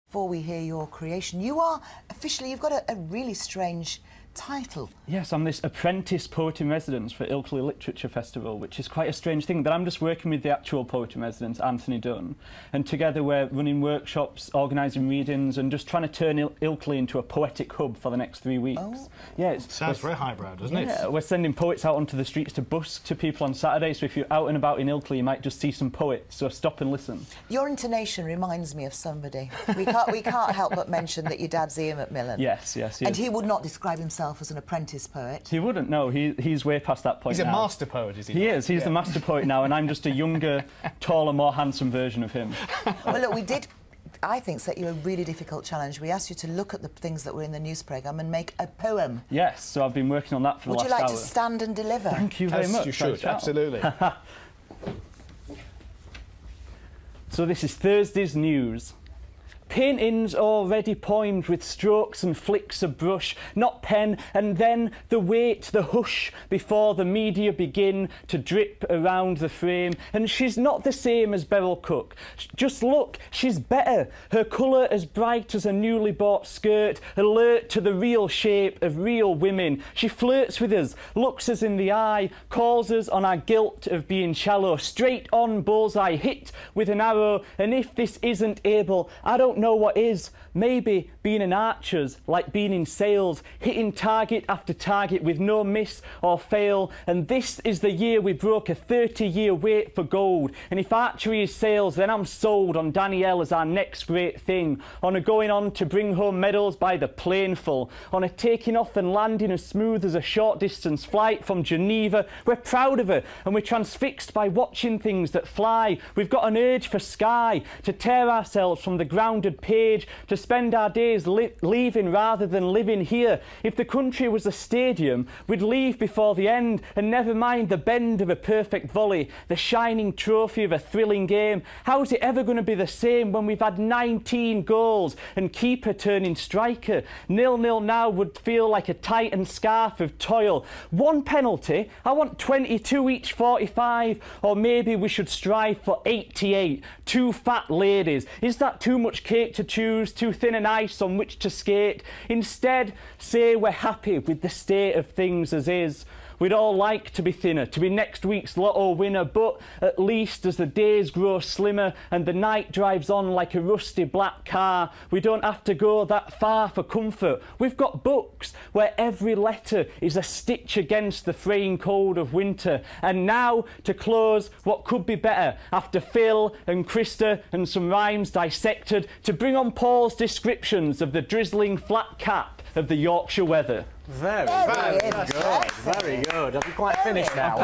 Before we hear your creation, you are officially, you've got a really strange title. Yes, I'm this apprentice poet in residence for Ilkley Literature Festival, which is quite a strange thing, but I'm just working with the actual poet in residence, Anthony Dunn, and together we're running workshops, organising readings and just trying to turn Ilkley into a poetic hub for the next 3 weeks. Oh. Yeah, it sounds very highbrow, doesn't it? Yeah, we're sending poets out onto the streets to busk to people on Saturday, so if you're out and about in Ilkley you might just see some poets, so stop and listen. Your intonation reminds me of somebody. We can't help but mention that your dad's Ian McMillan. Yes, yes. And he would not describe himself as an apprentice poet. He wouldn't, no. He's way past that point now. He's a master poet, is he? He is. He's the master poet now, and I'm just a younger, taller, more handsome version of him. Well, look, we did, I think, set you a really difficult challenge. We asked you to look at the things that were in the news programme and make a poem. Yes, so I've been working on that for the last hour. Would you like to stand and deliver? Thank you very much. You should, absolutely. So this is Thursday's news. Paintings already poemed with strokes and flicks of brush, not pen, and then the wait, the hush, before the media begin to drip around the frame. And she's not the same as Beryl Cook. Just look, she's better. Her colour as bright as a newly bought skirt, alert to the real shape of real women. She flirts with us, looks us in the eye, calls us on our guilt of being shallow. Straight on bullseye, hit with an arrow, and if this isn't able, I don't know what is. Maybe being an archer's like being in sales, hitting target after target with no miss or fail. And this is the year we broke a 30-year wait for gold. And if archery is sales, then I'm sold on Danielle as our next great thing, on a going on to bring home medals by the planeful, on a taking off and landing as smooth as a short distance flight from Geneva. We're proud of her and we're transfixed by watching things that fly. We've got an urge for sky, to tear ourselves from the grounded page, to spend our days leaving rather than living here. If the country was a stadium, we'd leave before the end, and never mind the bend of a perfect volley, the shining trophy of a thrilling game. How's it ever going to be the same when we've had 19 goals and keeper turning striker? 0-0 now would feel like a tightened scarf of toil. One penalty, I want 22 each 45, or maybe we should strive for 88. Two fat ladies. Is that too much cake to choose? Too thin an ice on which to skate? Instead, say we're happy with the state of things as is. We'd all like to be thinner, to be next week's lotto winner, but at least as the days grow slimmer and the night drives on like a rusty black car, we don't have to go that far for comfort. We've got books where every letter is a stitch against the fraying cold of winter. And now, to close, what could be better, after Phil and Krista and some rhymes dissected, to bring on Paul's descriptions of the drizzling flat cap of the Yorkshire weather. Very good. Very good. I'll be quite finished now.